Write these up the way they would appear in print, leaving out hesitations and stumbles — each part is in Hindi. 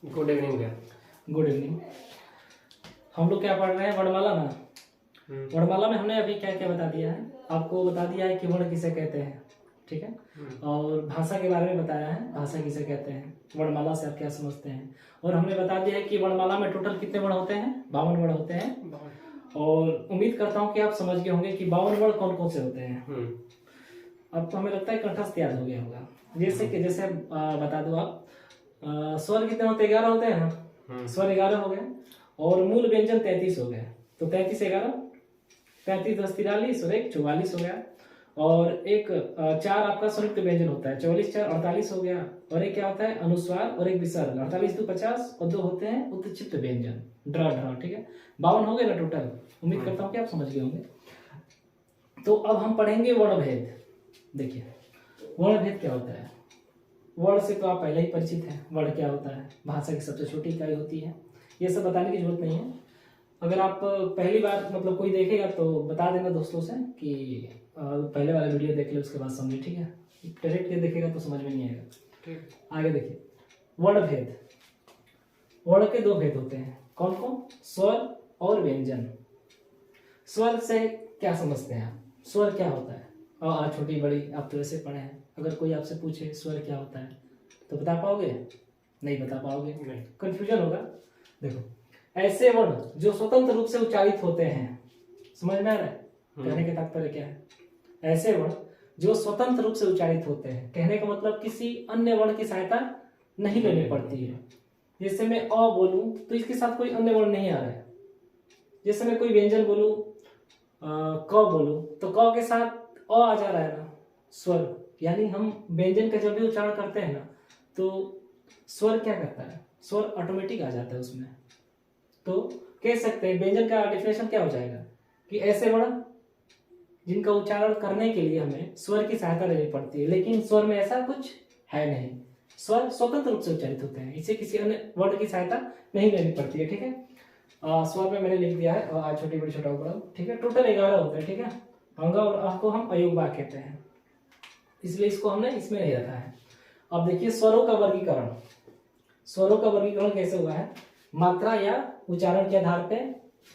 गुड इवनिंग भैया। Good evening. हम लोग क्या पढ़ रहे हैं, वर्णमाला ना। वर्णमाला में हमने अभी क्या क्या बता दिया है, आपको बता दिया है कि वर्ण किसे कहते हैं, ठीक है। और भाषा के बारे में बताया है, भाषा किसे कहते हैं, वर्णमाला से आप क्या समझते हैं। और हमने बता दिया है कि वर्णमाला में टोटल कितने वर्ण होते हैं, 52 वर्ण होते हैं। और उम्मीद करता हूँ कि आप समझ गए होंगे कि 52 वर्ण कौन कौन से होते हैं। अब तो हमें लगता है कंठस्थ याद हो गया होगा। जैसे बता दो आप, स्वर कितने होते हैं, 11 होते हैं ना। स्वर 11 हो गए और मूल व्यंजन 33 हो गए। तो 33 11 35 10 43 और 1 44 हो गया। और एक 4 आपका संयुक्त व्यंजन होता है, 44 4 48 हो गया। और एक क्या होता है, अनुस्वार और एक विसर्ग, 48 2 50 और 2 होते हैं उत्क्षिप्त व्यंजन, ड्रा, ठीक है। 52 हो गए ना टोटल। उम्मीद करता हूँ कि आप समझ गए होंगे। तो अब हम पढ़ेंगे वर्णभेद। देखिए वर्णभेद क्या होता है। वर्ण से तो आप पहले ही परिचित हैं, वर्ण क्या होता है, भाषा की सबसे छोटी इकाई होती है। ये सब बताने की जरूरत नहीं है। अगर आप पहली बार मतलब कोई देखेगा तो बता देना दोस्तों से कि पहले वाला वीडियो देख ले, उसके बाद समझे, ठीक है। डायरेक्ट के देखेगा तो समझ में नहीं आएगा, ठीक। आगे देखिए, वर्ण भेद। वर्ण के 2 भेद होते हैं, कौन कौन, स्वर और व्यंजन। स्वर से क्या समझते हैं आप, स्वर क्या होता है। और छोटी बड़ी आप तो ऐसे पढ़े हैं। अगर कोई आपसे पूछे स्वर क्या होता है तो बता पाओगे, नहीं बता पाओगे, कंफ्यूजन होगा। देखो, ऐसे वर्ण जो स्वतंत्र रूप से उच्चारित होते हैं, समझ में आ रहा है कहने का तात्पर्य क्या है। ऐसे वर्ण जो स्वतंत्र रूप से उच्चारित होते हैं, कहने का मतलब किसी अन्य वर्ण की सहायता नहीं लेनी पड़ती है। जैसे मैं अ बोलूं तो इसके साथ कोई अन्य वर्ण नहीं आ रहा है। जैसे मैं कोई व्यंजन बोलूं, क बोलूं तो क के साथ अ आ जा रहा है ना, स्वर। यानी हम व्यंजन का जब भी उच्चारण करते हैं ना तो स्वर क्या करता है, स्वर ऑटोमेटिक आ जाता है उसमें। तो कह सकते हैं व्यंजन का डेफिनेशन क्या हो जाएगा कि ऐसे वर्ण जिनका उच्चारण करने के लिए हमें स्वर की सहायता लेनी पड़ती है, लेकिन स्वर में ऐसा कुछ है नहीं। स्वर स्वतंत्र रूप से उच्चारित होते हैं, इसे किसी अन्य वर्ण की सहायता नहीं लेनी पड़ती है, ठीक है। स्वर में मैंने लिख दिया है, और छोटी बड़ी छोटा बड़ा, ठीक है। टोटल 11 होते हैं, ठीक है। अंग और अ को हम अयोगवा कहते हैं, इसलिए इसको हमने इसमें नहीं रखा है। अब देखिए स्वरों का वर्गीकरण। स्वरों का वर्गीकरण कैसे हुआ है, मात्रा या उच्चारण के आधार पे,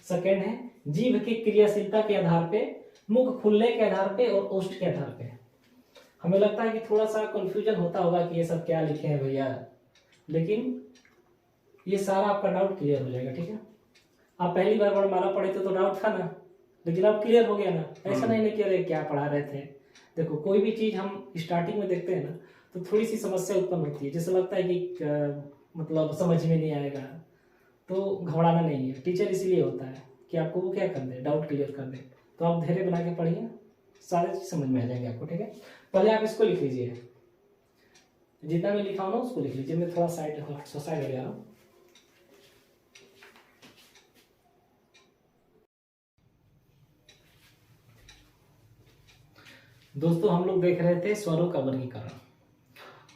सेकंड है जीभ की क्रियाशीलता के आधार पे, मुख खुलने के आधार पे और ओष्ठ के आधार पे। हमें लगता है कि थोड़ा सा कंफ्यूजन होता होगा कि ये सब क्या लिखे हैं भैया, लेकिन ये सारा आपका डाउट क्लियर हो जाएगा, ठीक है। आप पहली बार वर्णमाला पढ़े थे तो डाउट था ना, लेकिन अब क्लियर हो गया ना। ऐसा नहीं कि अरे क्या पढ़ा रहे थे। देखो कोई भी चीज हम स्टार्टिंग में देखते हैं ना तो थोड़ी सी समस्या उत्पन्न होती है, जैसे लगता है कि मतलब समझ में नहीं आएगा, तो घबराना नहीं है। टीचर इसीलिए होता है कि आपको वो क्या कर दे, डाउट क्लियर कर दे। तो आप धैर्य बना के पढ़िए, सारे चीज समझ में आ जाएंगे आपको, ठीक है। पहले आप इसको लिख लीजिए, जितना मैं लिखा हूँ ना उसको लिख लीजिए। मैं थोड़ा साइड हो जा रहा हूँ। दोस्तों हम लोग देख रहे थे स्वरों का वर्गीकरण।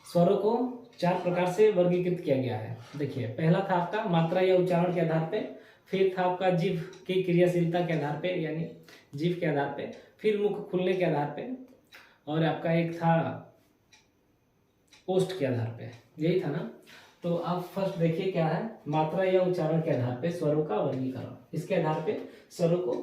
स्वरों को 4 प्रकार से वर्गीकृत किया गया है। देखिए पहला था आपका मात्रा या उच्चारण के आधार पे, फिर था आपका जीभ की क्रियाशीलता के आधार पे, यानी जीभ के आधार पे, फिर मुख खुलने के आधार पे, और आपका एक था ओष्ठ के आधार पे। यही था ना। तो आप फर्स्ट देखिए क्या है, मात्रा या उच्चारण के आधार पे स्वरों का वर्गीकरण। इसके आधार पे स्वरों को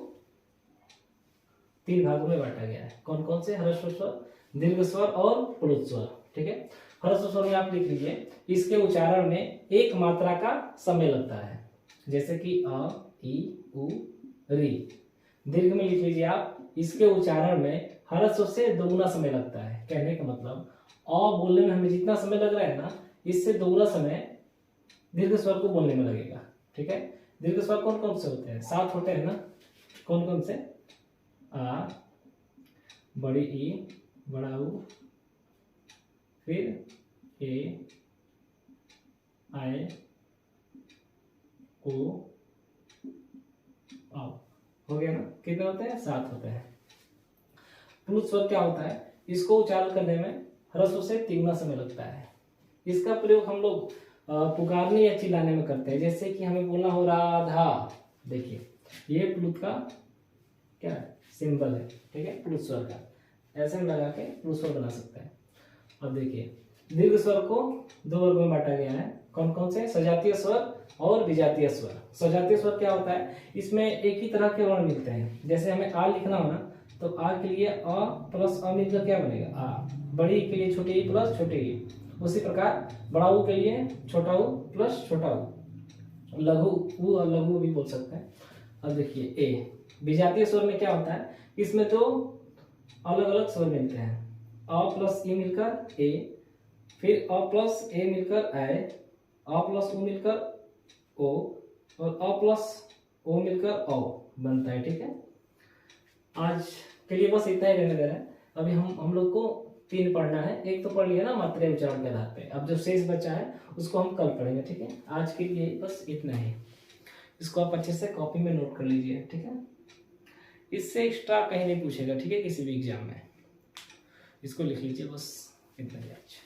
3 भागों में बांटा गया है। कौन कौन से, ह्रस्व स्वर, दीर्घ स्वर और प्लुत स्वर, ठीक है। ह्रस्व स्वर में आप लिख लीजिए, इसके उच्चारण में एक मात्रा का समय लगता है, जैसे कि अ ई उ री। दीर्घ में लिख लीजिए आप, इसके उच्चारण में ह्रस्व से दोगुना समय लगता है। कहने का मतलब अ बोलने में हमें जितना समय लग रहा है ना, इससे दोगुना समय दीर्घ स्वर को बोलने में लगेगा, ठीक है। दीर्घ स्वर कौन कौन से होते हैं, 7 होते हैं ना। कौन कौन से, आ, बड़ी ई, बड़ा ऊ, फिर ए, आए, ओ, आओ। हो गया ना। कितने होते हैं, 7 होते हैं। प्लुत स्वर क्या होता है, इसको उच्चारण करने में ह्रस्व से 3 समय लगता है। इसका प्रयोग हम लोग पुकारने या चिल्लाने में करते हैं। जैसे कि हमें बोलना हो राधा, देखिए ये प्लुत का क्या है, सिंबल है, ठीक है, प्लुत स्वर का। ऐसे में लगा के प्लुत स्वर बना सकते हैं। अब देखिए दीर्घ स्वर को 2 वर्गों में बांटा गया है। कौन कौन से? सजातीय स्वर और विजातीय स्वर। सजातीय स्वर क्या होता है? इसमें एक ही तरह के वर्ण मिलते हैं। जैसे हमें आ लिखना हो ना, तो आ के लिए अ प्लस अ मिलकर क्या बनेगा? आ। बड़ी के लिए छोटे ई प्लस छोटे ई। उसी प्रकार बड़ा ऊ के लिए छोटा ऊ प्लस छोटा ऊ। लघु ऊ और लघु भी बोल सकते हैं। अब देखिए ए। विजातीय स्वर में क्या होता है? इसमें तो अलग अलग स्वर मिलते हैं। अ प्लस ई मिलकर ए, फिर अ प्लस ए मिलकर ऐ, अ प्लस ऊ मिलकर ओ, और अ प्लस ओ मिलकर औ बनता है। ठीक है, आज के लिए बस इतना ही रहने दे रहा है। अभी हम लोग को 3 पढ़ना है। एक तो पढ़ लिया ना मात्रा उच्चारण के आधार पे, अब जो शेष बचा है उसको हम कल पढ़ेंगे। ठीक है, आज के लिए बस इतना ही। इसको आप अच्छे से कॉपी में नोट कर लीजिए। ठीक है, इससे एक्स्ट्रा कहीं नहीं पूछेगा। ठीक है, किसी भी एग्जाम में इसको लिख लीजिए, बस इतना ही आज।